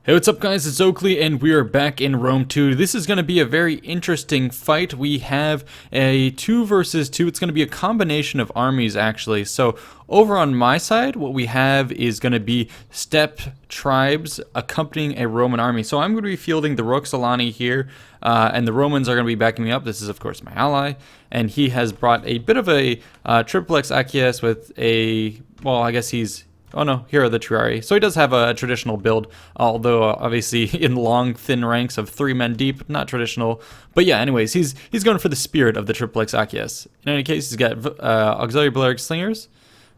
Hey, what's up guys, it's Oakley and we are back in Rome 2. This is going to be a very interesting fight. We have a 2 versus 2. It's going to be a combination of armies actually. So over on my side, what we have is going to be steppe tribes accompanying a Roman army. So I'm going to be fielding the Roxolani here, and the Romans are going to be backing me up. This is of course my ally, and he has brought a bit of a triplex Achaeus with a, well, I guess he's... Oh no, here are the Triarii. So he does have a traditional build, although obviously in long, thin ranks of 3 men deep, not traditional. But yeah, anyways, he's going for the spirit of the triplex Achaeus. In any case, he's got auxiliary Balearic slingers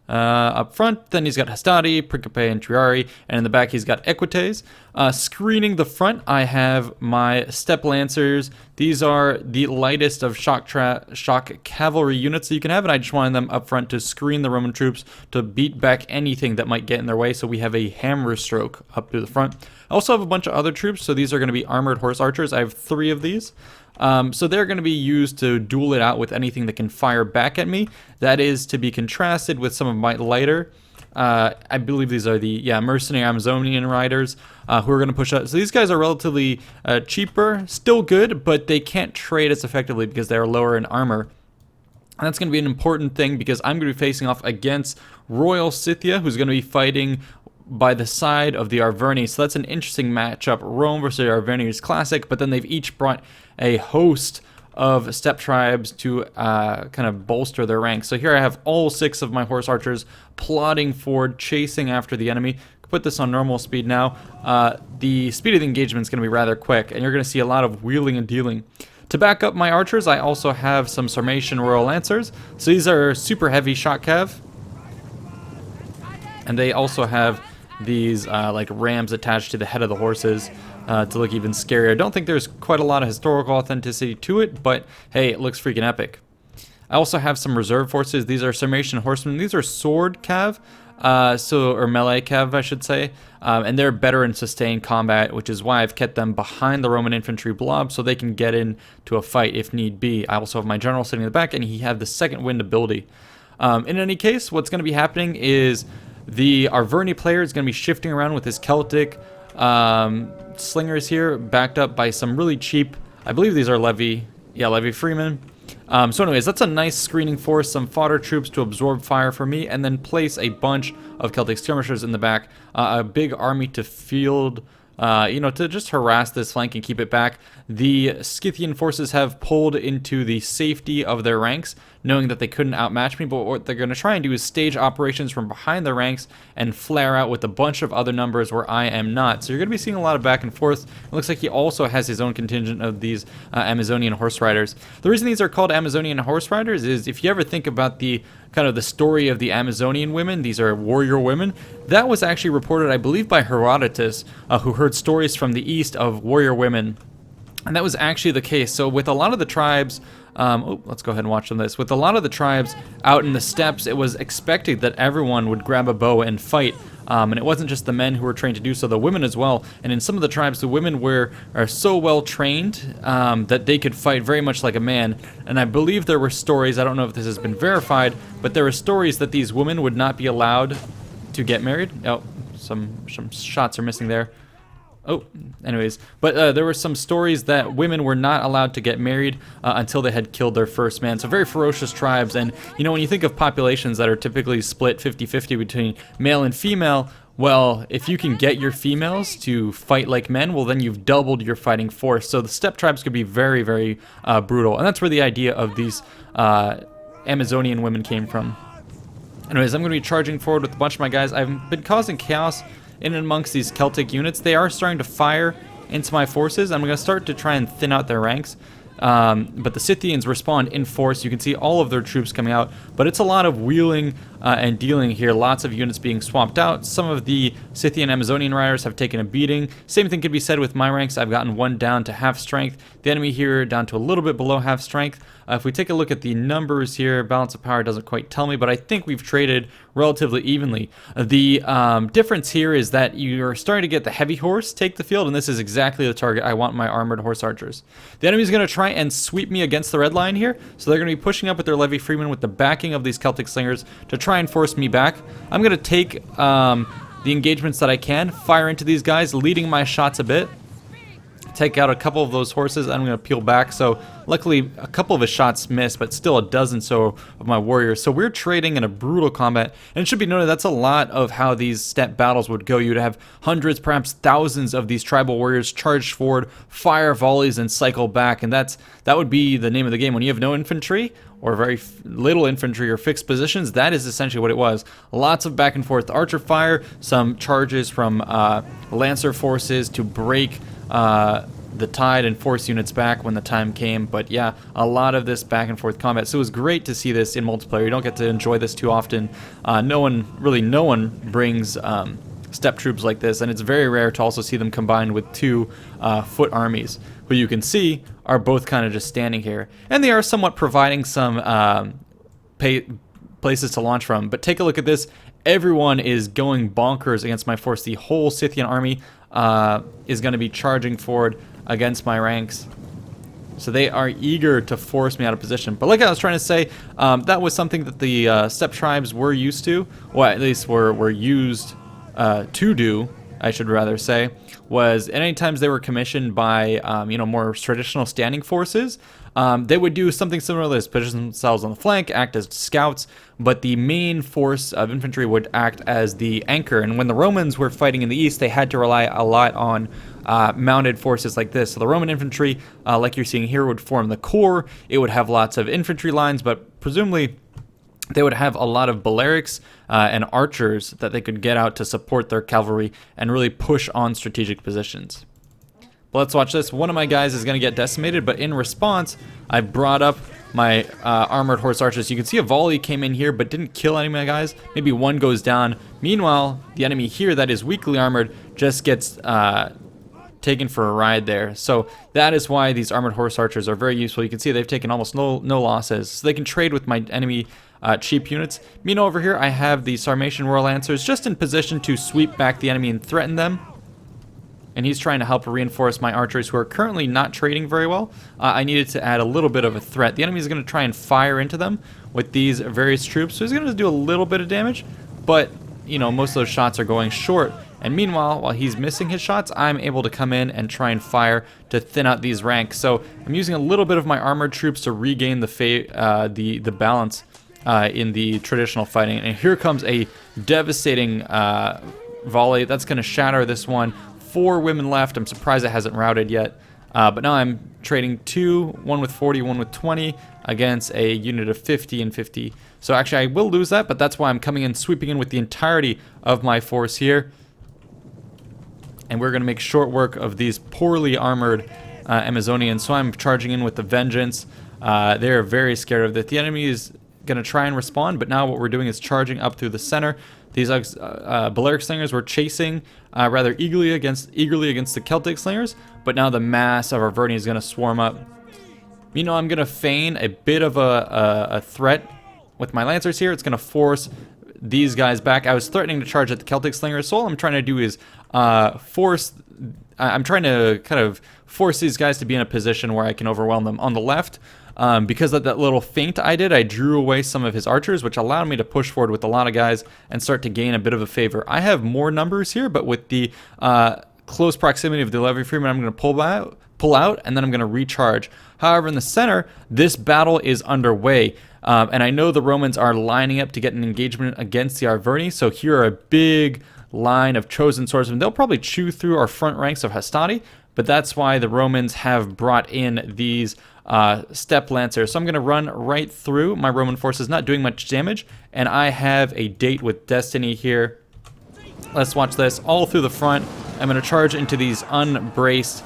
up front. Then he's got Hastati, Principe, and Triarii, and in the back he's got Equites. Screening the front, I have my Steppe Lancers. These are the lightest of shock cavalry units that you can have, and I just wanted them up front to screen the Roman troops, to beat back anything that might get in their way, so we have a hammer stroke up through the front. I also have a bunch of other troops, so these are going to be armored horse archers. I have 3 of these. So they're going to be used to duel it out with anything that can fire back at me. That is to be contrasted with some of my lighter, I believe these are the mercenary Amazonian riders who are going to push out. So these guys are relatively cheaper, still good, but they can't trade as effectively because they are lower in armor. And that's going to be an important thing because I'm going to be facing off against Royal Scythia, who's going to be fighting by the side of the Arverni. So that's an interesting matchup. Rome versus the Arverni is classic, but then they've each brought a host of steppe tribes to kind of bolster their ranks. So here I have all 6 of my horse archers plodding forward, chasing after the enemy. Put this on normal speed now. The speed of the engagement is going to be rather quick, and you're going to see a lot of wheeling and dealing. To back up my archers, I also have some Sarmatian Royal Lancers. So these are super heavy shot cav, and they also have these like rams attached to the head of the horses to look even scarier. I don't think there's quite a lot of historical authenticity to it, but hey, it looks freaking epic. I also have some reserve forces. These are Sarmatian horsemen. These are sword cav, or melee cav, I should say, and they're better in sustained combat, which is why I've kept them behind the Roman infantry blob so they can get into a fight if need be. I also have my general sitting in the back, and he had the second wind ability. In any case, what's going to be happening is the Arverni player is going to be shifting around with his Celtic slingers here, backed up by some really cheap, I believe these are Levy Freemen. So anyways, that's a nice screening force, some fodder troops to absorb fire for me, and then place a bunch of Celtic skirmishers in the back, a big army to field, to just harass this flank and keep it back. The Scythian forces have pulled into the safety of their ranks, knowing that they couldn't outmatch me, but what they're going to try and do is stage operations from behind their ranks and flare out with a bunch of other numbers where I am not. So you're going to be seeing a lot of back and forth. It looks like he also has his own contingent of these Amazonian horse riders. The reason these are called Amazonian horse riders is if you ever think about the kind of the story of the Amazonian women, these are warrior women, that was actually reported, I believe, by Herodotus, who heard stories from the east of warrior women. And that was actually the case. So with a lot of the tribes, let's go ahead and watch on this. With a lot of the tribes out in the steppes, it was expected that everyone would grab a bow and fight. And it wasn't just the men who were trained to do so, the women as well. And in some of the tribes, the women are so well trained that they could fight very much like a man. And I believe there were stories, I don't know if this has been verified, but there were stories that these women would not be allowed to get married. Oh, some shots are missing there. Oh, anyways, but there were some stories that women were not allowed to get married until they had killed their first man. So very ferocious tribes. And, when you think of populations that are typically split 50-50 between male and female, well, if you can get your females to fight like men, well, then you've doubled your fighting force. So the steppe tribes could be very, very brutal. And that's where the idea of these Amazonian women came from. Anyways, I'm going to be charging forward with a bunch of my guys. I've been causing chaos in and amongst these Celtic units. They are starting to fire into my forces. I'm going to start to try and thin out their ranks. But the Scythians respond in force. You can see all of their troops coming out, but it's a lot of wheeling and dealing here. Lots of units being swapped out. Some of the Scythian Amazonian riders have taken a beating. Same thing could be said with my ranks. I've gotten one down to half strength. The enemy here down to a little bit below half strength. If we take a look at the numbers here, balance of power doesn't quite tell me, but I think we've traded relatively evenly. The difference here is that you're starting to get the heavy horse take the field, and this is exactly the target I want my armored horse archers. The enemy's going to try and sweep me against the red line here, so they're going to be pushing up with their Levy Freemen with the backing of these Celtic slingers to try and force me back. I'm going to take the engagements that I can, fire into these guys, leading my shots a bit. Take out a couple of those horses, and I'm going to peel back. So luckily a couple of his shots missed, but still a dozen so of my warriors. So we're trading in a brutal combat, and it should be noted that's a lot of how these steppe battles would go. You'd have hundreds, perhaps thousands of these tribal warriors charge forward, fire volleys, and cycle back, and that would be the name of the game. When you have no infantry or very little infantry or fixed positions, that is essentially what it was. Lots of back and forth archer fire, some charges from lancer forces to break the tide and force units back when the time came. But yeah, a lot of this back and forth combat. So it was great to see this in multiplayer. You don't get to enjoy this too often. No one brings steppe troops like this, and it's very rare to also see them combined with two foot armies, who you can see are both kind of just standing here. And they are somewhat providing some places to launch from. But take a look at this. Everyone is going bonkers against my force. The whole Scythian army is going to be charging forward against my ranks. So they are eager to force me out of position. But like I was trying to say, that was something that the steppe tribes were used to, or at least were used to do, I should rather say, was any times they were commissioned by more traditional standing forces, they would do something similar to this: position themselves on the flank, act as scouts, but the main force of infantry would act as the anchor. And when the Romans were fighting in the east, they had to rely a lot on mounted forces like this. So the Roman infantry, like you're seeing here, would form the core. It would have lots of infantry lines, but presumably they would have a lot of balearics and archers that they could get out to support their cavalry and really push on strategic positions. But let's watch this. One of my guys is going to get decimated, but in response, I brought up my armored horse archers. You can see a volley came in here, but didn't kill any of my guys. Maybe one goes down. Meanwhile, the enemy here that is weakly armored just gets taken for a ride there. So that is why these armored horse archers are very useful. You can see they've taken almost no losses. So they can trade with my enemy cheap units. Meanwhile, over here I have the Sarmatian Royal Lancers just in position to sweep back the enemy and threaten them. And he's trying to help reinforce my archers, who are currently not trading very well. I needed to add a little bit of a threat. The enemy is going to try and fire into them with these various troops. So he's going to do a little bit of damage, but most of those shots are going short. And meanwhile, while he's missing his shots, I'm able to come in and try and fire to thin out these ranks. So I'm using a little bit of my armored troops to regain the balance in the traditional fighting. And here comes a devastating volley that's going to shatter this one. 4 women left. I'm surprised it hasn't routed yet. But now I'm trading 2, one with 40, one with 20, against a unit of 50 and 50. So actually I will lose that, but that's why I'm coming in, sweeping in with the entirety of my force here. And we're going to make short work of these poorly armored Amazonians. So I'm charging in with the vengeance. They're very scared of that. The enemy is going to try and respond, but now what we're doing is charging up through the center. These Balearic slingers were chasing rather eagerly against the Celtic slingers, but now the mass of our Verni is going to swarm up. I'm going to feign a bit of a threat with my Lancers here. It's going to force these guys back. I was threatening to charge at the Celtic slingers, so all I'm trying to do is I'm trying to kind of force these guys to be in a position where I can overwhelm them. On the left, because of that little feint I did, I drew away some of his archers, which allowed me to push forward with a lot of guys and start to gain a bit of a favor. I have more numbers here, but with the close proximity of the levy freeman, I'm going to pull out, and then I'm going to recharge. However, in the center, this battle is underway. And I know the Romans are lining up to get an engagement against the Arverni, so here are a big line of chosen swordsmen. They'll probably chew through our front ranks of Hastati, but that's why the Romans have brought in these Steppe Lancers. So I'm going to run right through my Roman forces, not doing much damage, and I have a date with destiny here. Let's watch this. All through the front, I'm going to charge into these unbraced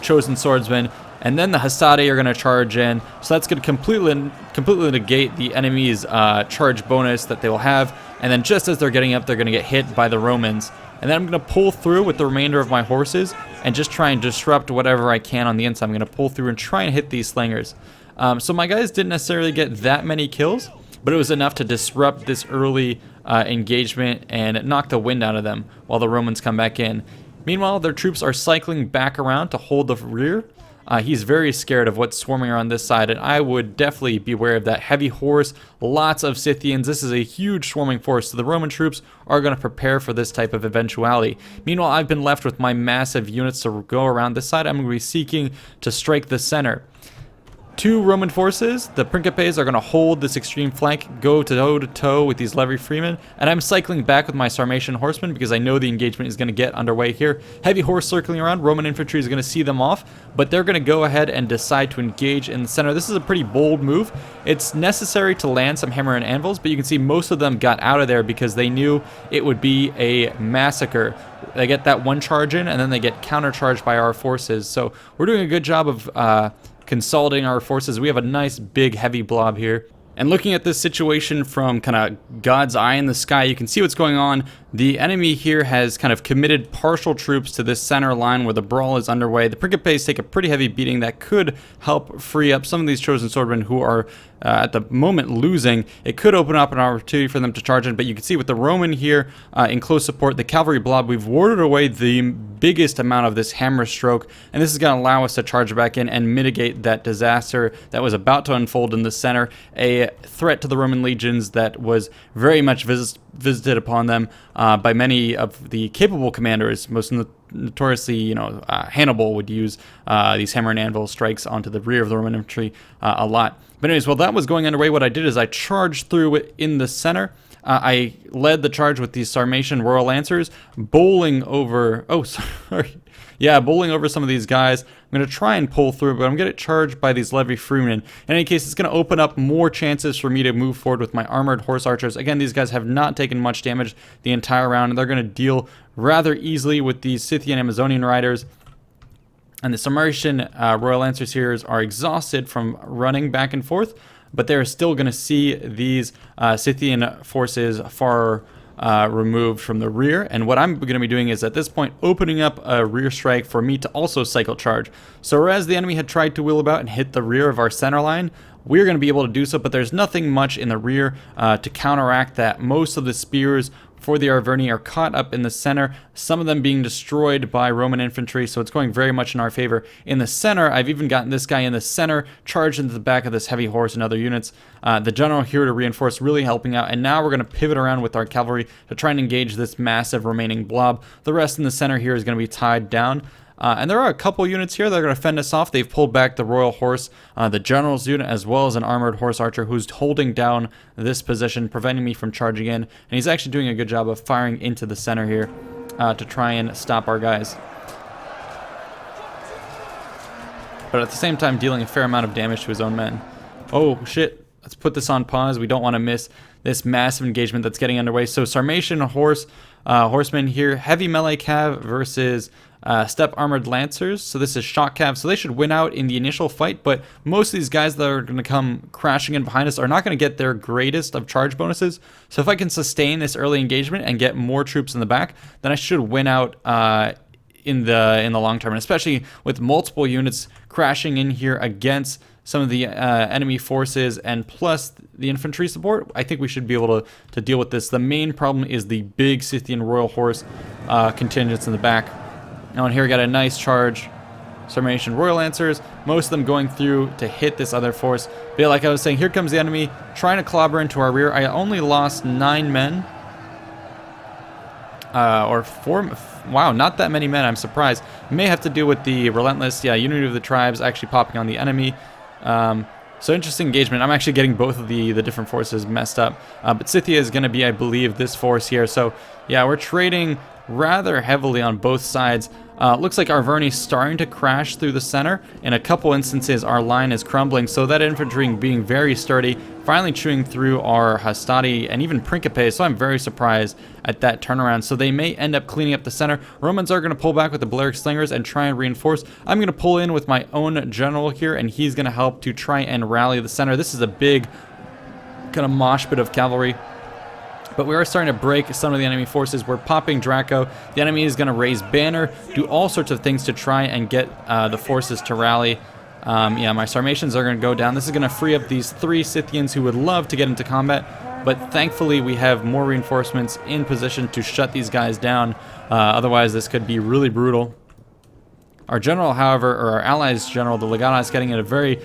chosen swordsmen, and then the Hastati are going to charge in. So that's going to completely negate the enemy's charge bonus that they will have. And then just as they're getting up, they're going to get hit by the Romans. And then I'm going to pull through with the remainder of my horses and just try and disrupt whatever I can on the inside. I'm going to pull through and try and hit these slingers. So my guys didn't necessarily get that many kills, but it was enough to disrupt this early engagement and knock the wind out of them while the Romans come back in. Meanwhile, their troops are cycling back around to hold the rear. He's very scared of what's swarming around this side, and I would definitely be aware of that. Heavy horse, lots of Scythians. This is a huge swarming force, so the Roman troops are going to prepare for this type of eventuality. Meanwhile, I've been left with my massive units to go around this side. I'm going to be seeking to strike the center. Two Roman forces, the Principes, are going to hold this extreme flank, go toe to toe with these Levy Freemen, and I'm cycling back with my Sarmatian horsemen because I know the engagement is going to get underway here. Heavy horse circling around, Roman infantry is going to see them off, but they're going to go ahead and decide to engage in the center. This is a pretty bold move. It's necessary to land some hammer and anvils, but you can see most of them got out of there because they knew it would be a massacre. They get that one charge in, and then they get countercharged by our forces. So we're doing a good job of consolidating our forces. We have a nice big heavy blob here. And looking at this situation from kind of God's eye in the sky, you can see what's going on. The enemy here has kind of committed partial troops to this center line where the brawl is underway. The Principes take a pretty heavy beating that could help free up some of these chosen swordmen who are at the moment losing. It could open up an opportunity for them to charge in, but you can see with the Roman here in close support, the cavalry blob, we've warded away the biggest amount of this hammer stroke, and this is going to allow us to charge back in and mitigate that disaster that was about to unfold in the center, a threat to the Roman legions that was very much visited upon them by many of the capable commanders. Most notoriously, Hannibal would use these hammer and anvil strikes onto the rear of the Roman infantry a lot. But anyways, while that was going underway, what I did is I charged through it in the center. I led the charge with these Sarmatian Royal Lancers, bowling over... Oh, sorry. Yeah, bowling over some of these guys. I'm going to try and pull through, but I'm going to get charged by these Levy Freemen. In any case, it's going to open up more chances for me to move forward with my armored horse archers. Again, these guys have not taken much damage the entire round, and they're going to deal rather easily with these Scythian Amazonian riders. And the Sarmatian Royal Lancers here are exhausted from running back and forth, but they're still going to see these Scythian forces far removed from the rear. And what I'm going to be doing is at this point opening up a rear strike for me to also cycle charge. So whereas the enemy had tried to wheel about and hit the rear of our center line, we're going to be able to do so, but there's nothing much in the rear to counteract that. Most of the spears for the Arverni are caught up in the center, some of them being destroyed by Roman infantry, so it's going very much in our favor. In the center, I've even gotten this guy in the center, charged into the back of this heavy horse and other units. The general here to reinforce, really helping out, and now we're going to pivot around with our cavalry to try and engage this massive remaining blob. The rest in the center here is going to be tied down. And there are a couple units here that are going to fend us off. They've pulled back the Royal Horse, the General's unit, as well as an armored horse archer who's holding down this position, preventing me from charging in. And he's actually doing a good job of firing into the center here to try and stop our guys. But at the same time, dealing a fair amount of damage to his own men. Oh, shit. Let's put this on pause. We don't want to miss this massive engagement that's getting underway. So Sarmatian horsemen here, heavy melee cav versus Steppe armored lancers. So this is shock cav, so they should win out in the initial fight, but most of these guys that are going to come crashing in behind us are not going to get their greatest of charge bonuses. So if I can sustain this early engagement and get more troops in the back, then I should win out in the long term, and especially with multiple units crashing in here against some of the enemy forces and plus the infantry support, I think we should be able to deal with this. The main problem is the big Scythian Royal Horse contingents in the back. Now in here we got a nice charge, Sarmatian Royal Lancers, most of them going through to hit this other force. But yeah, like I was saying, here comes the enemy trying to clobber into our rear. I only lost 9 men. Or 4, wow, not that many men, I'm surprised. It may have to do with the relentless, unity of the tribes actually popping on the enemy. So interesting engagement. I'm actually getting both of the different forces messed up. But Scythia is going to be, I believe, this force here. So yeah, we're trading rather heavily on both sides. Looks like Arverni's starting to crash through the center. In a couple instances, our line is crumbling, so that infantry being very sturdy, finally chewing through our Hastati and even Principes, so I'm very surprised at that turnaround. So they may end up cleaning up the center. Romans are going to pull back with the Balearic Slingers and try and reinforce. I'm going to pull in with my own general here, and he's going to help to try and rally the center. This is a big kind of mosh pit of cavalry. But we are starting to break some of the enemy forces. We're popping Draco. The enemy is going to raise banner, do all sorts of things to try and get the forces to rally. Yeah, my Sarmatians are going to go down. This is going to free up these 3 Scythians who would love to get into combat. But thankfully, we have more reinforcements in position to shut these guys down. Otherwise, this could be really brutal. Our general, however, or our allies' general, the Legata, is getting in a very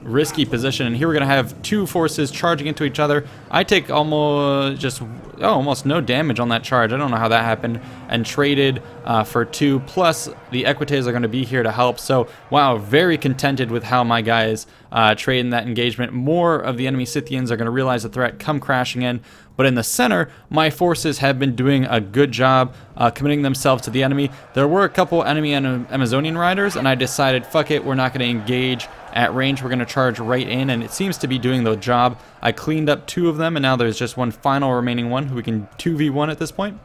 risky position, and here we're going to have two forces charging into each other. I take almost no damage on that charge. I don't know how that happened, and traded for 2, plus the Equites are going to be here to help. So wow, very contented with how my guys trade in that engagement. More of the enemy Scythians are going to realize the threat, come crashing in. But in the center, my forces have been doing a good job committing themselves to the enemy. There were a couple enemy Amazonian riders, and I decided, fuck it, we're not going to engage at range. We're going to charge right in, and it seems to be doing the job. I cleaned up 2 of them, and now there's just one final remaining one who we can 2v1 at this point.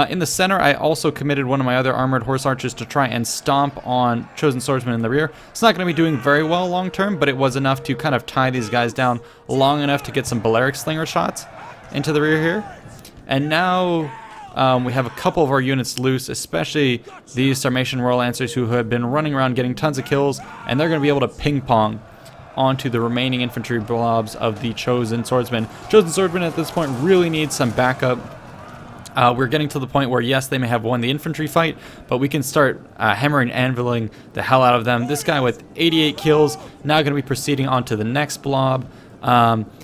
In the center, I also committed one of my other armored horse archers to try and stomp on chosen swordsmen in the rear. It's not going to be doing very well long term, but it was enough to kind of tie these guys down long enough to get some Balearic Slinger shots into the rear here. And now we have a couple of our units loose, especially these Sarmatian Royal Lancers who have been running around getting tons of kills, and they're going to be able to ping pong onto the remaining infantry blobs of the chosen swordsmen. Chosen swordsmen at this point really need some backup. We're getting to the point where, yes, they may have won the infantry fight, but we can start hammering, anviling the hell out of them. This guy with 88 kills, now going to be proceeding on to the next blob.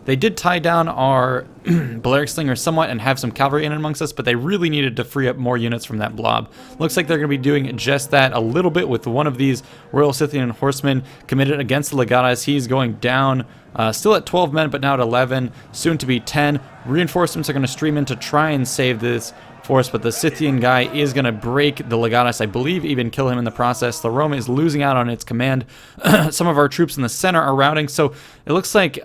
They did tie down our Balearic Slinger somewhat and have some cavalry in amongst us, but they really needed to free up more units from that blob. Looks like they're going to be doing just that a little bit with one of these Royal Scythian horsemen committed against the Legatas. He's going down, still at 12 men, but now at 11, soon to be 10. Reinforcements are going to stream in to try and save this force, but the Scythian guy is going to break the Legatus, I believe even kill him in the process. The Rome is losing out on its command. Some of our troops in the center are routing, so it looks like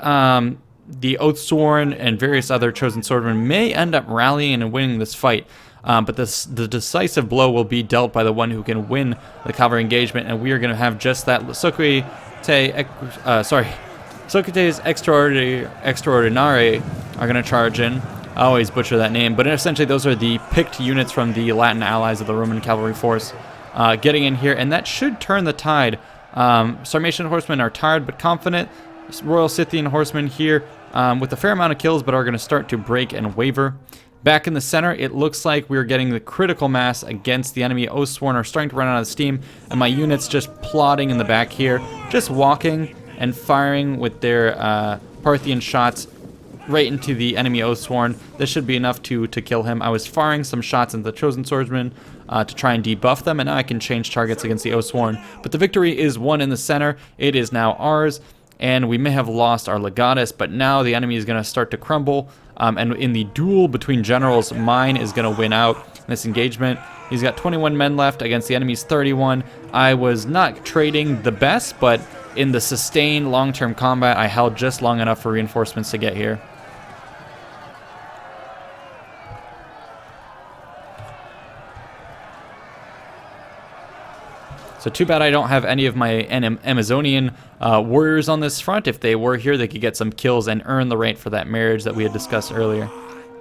the Oathsworn and various other chosen swordmen may end up rallying and winning this fight. But the decisive blow will be dealt by the one who can win the cavalry engagement, and we are going to have just that. Soquites Extraordinari are going to charge in. I always butcher that name, but essentially those are the picked units from the Latin allies of the Roman cavalry force getting in here, and that should turn the tide. Sarmatian horsemen are tired but confident. Royal Scythian horsemen here with a fair amount of kills, but are going to start to break and waver. Back in the center, it looks like we're getting the critical mass against the enemy. Oathsworn are starting to run out of steam, and my units just plodding in the back here, just walking and firing with their Parthian shots right into the enemy Oathsworn. This should be enough to kill him. I was firing some shots into the chosen swordsmen to try and debuff them, and now I can change targets against the Oathsworn. But the victory is won in the center. It is now ours, and we may have lost our Legatus, but now the enemy is going to start to crumble. And in the duel between generals, mine is going to win out in this engagement. He's got 21 men left against the enemy's 31. I was not trading the best, but in the sustained long-term combat, I held just long enough for reinforcements to get here. So too bad I don't have any of my Amazonian warriors on this front. If they were here, they could get some kills and earn the right for that marriage that we had discussed earlier.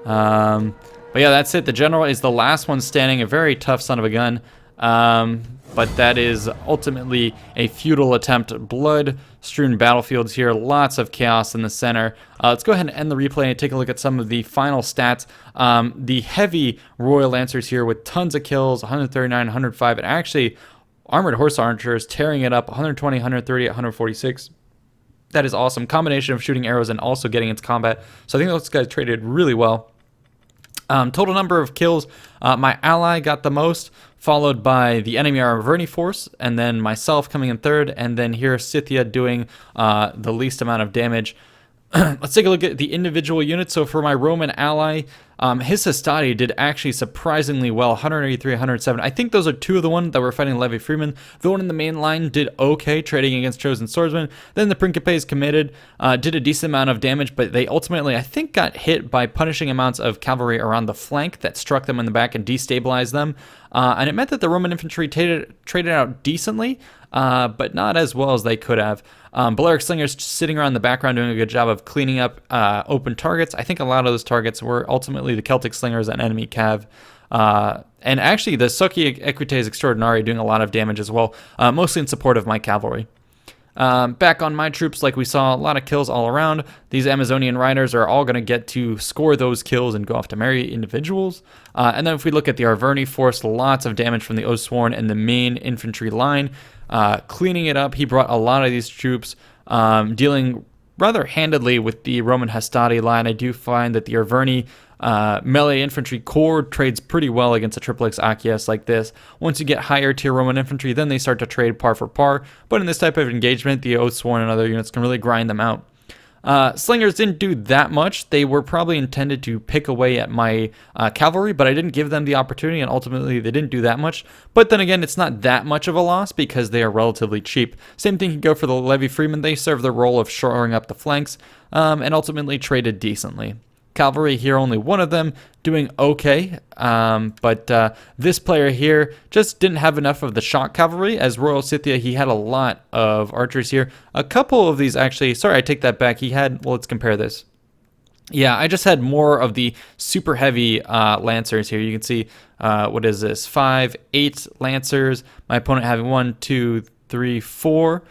But yeah, that's it. The general is the last one standing, a very tough son of a gun. But that is ultimately a futile attempt. Blood-strewn battlefields here, lots of chaos in the center. Let's go ahead and end the replay and take a look at some of the final stats. The heavy Royal Lancers here with tons of kills, 139, 105, and actually armored horse archers tearing it up, 120, 130, 146. That is awesome. Combination of shooting arrows and also getting into combat. So I think those guys traded really well. Total number of kills, my ally got the most, followed by the enemy Arverni force, and then myself coming in third, and then here Scythia doing the least amount of damage. Let's take a look at the individual units. So for my Roman ally, his Hastati did actually surprisingly well, 183, 107. I think those are two of the ones that were fighting Levi Freeman. The one in the main line did okay, trading against chosen swordsmen. Then the Principes committed, did a decent amount of damage, but they ultimately, I think, got hit by punishing amounts of cavalry around the flank that struck them in the back and destabilized them. And it meant that the Roman infantry traded out decently, but not as well as they could have. Balearic Slingers sitting around the background doing a good job of cleaning up open targets. I think a lot of those targets were ultimately the Celtic Slingers and enemy cav. And actually the Soquites Equites Extraordinari doing a lot of damage as well, mostly in support of my cavalry. Back on my troops, like we saw, a lot of kills all around. These Amazonian riders are all going to get to score those kills and go off to marry individuals. And then if we look at the Arverni force, lots of damage from the Oathsworn and the main infantry line. Cleaning it up, he brought a lot of these troops, dealing rather handedly with the Roman Hastati line. I do find that the Arverni melee infantry corps trades pretty well against a Triple X Achias like this. Once you get higher tier Roman infantry, then they start to trade par for par. But in this type of engagement, the Oathsworn and other units can really grind them out. Slingers didn't do that much. They were probably intended to pick away at my cavalry, but I didn't give them the opportunity, and ultimately they didn't do that much. But then again, it's not that much of a loss because they are relatively cheap. Same thing can go for the Levy Freemen. They serve the role of shoring up the flanks, and ultimately traded decently. Cavalry here, only one of them doing okay, but this player here just didn't have enough of the shock cavalry. As Royal Scythia, he had a lot of archers here. A couple of these actually, sorry, I take that back. He had, well, let's compare this. Yeah, I just had more of the super heavy Lancers here. You can see, what is this, 5, 8 Lancers. My opponent having 1, 2, 3, 4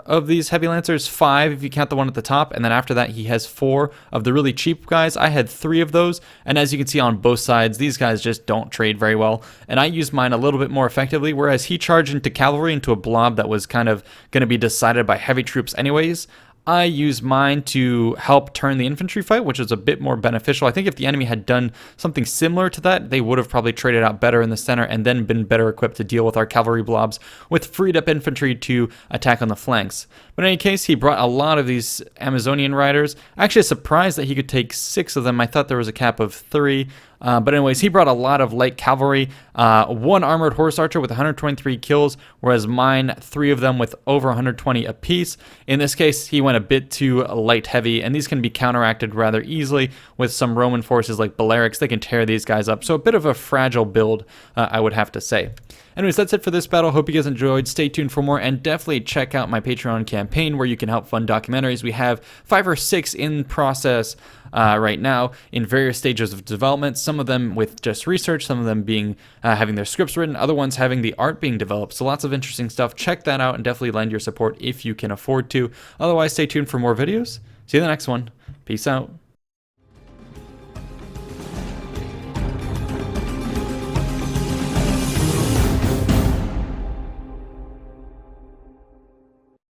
of these heavy Lancers, 5 if you count the one at the top, and then after that he has 4 of the really cheap guys. I had 3 of those, and as you can see on both sides, these guys just don't trade very well, and I used mine a little bit more effectively, whereas he charged into cavalry into a blob that was kind of going to be decided by heavy troops anyways. I used mine to help turn the infantry fight, which is a bit more beneficial. I think if the enemy had done something similar to that, they would have probably traded out better in the center and then been better equipped to deal with our cavalry blobs with freed up infantry to attack on the flanks. But in any case, he brought a lot of these Amazonian riders. Actually, surprised that he could take 6 of them. I thought there was a cap of 3. But anyways, he brought a lot of light cavalry, 1 armored horse archer with 123 kills, whereas mine, 3 of them with over 120 apiece. In this case, he went a bit too light heavy, and these can be counteracted rather easily with some Roman forces like Balearics. They can tear these guys up, so a bit of a fragile build, I would have to say. Anyways, that's it for this battle. Hope you guys enjoyed. Stay tuned for more, and definitely check out my Patreon campaign where you can help fund documentaries. We have 5 or 6 in process right now in various stages of development. Some of them with just research, some of them being having their scripts written, other ones having the art being developed. So lots of interesting stuff. Check that out and definitely lend your support if you can afford to. Otherwise, stay tuned for more videos. See you in the next one. Peace out.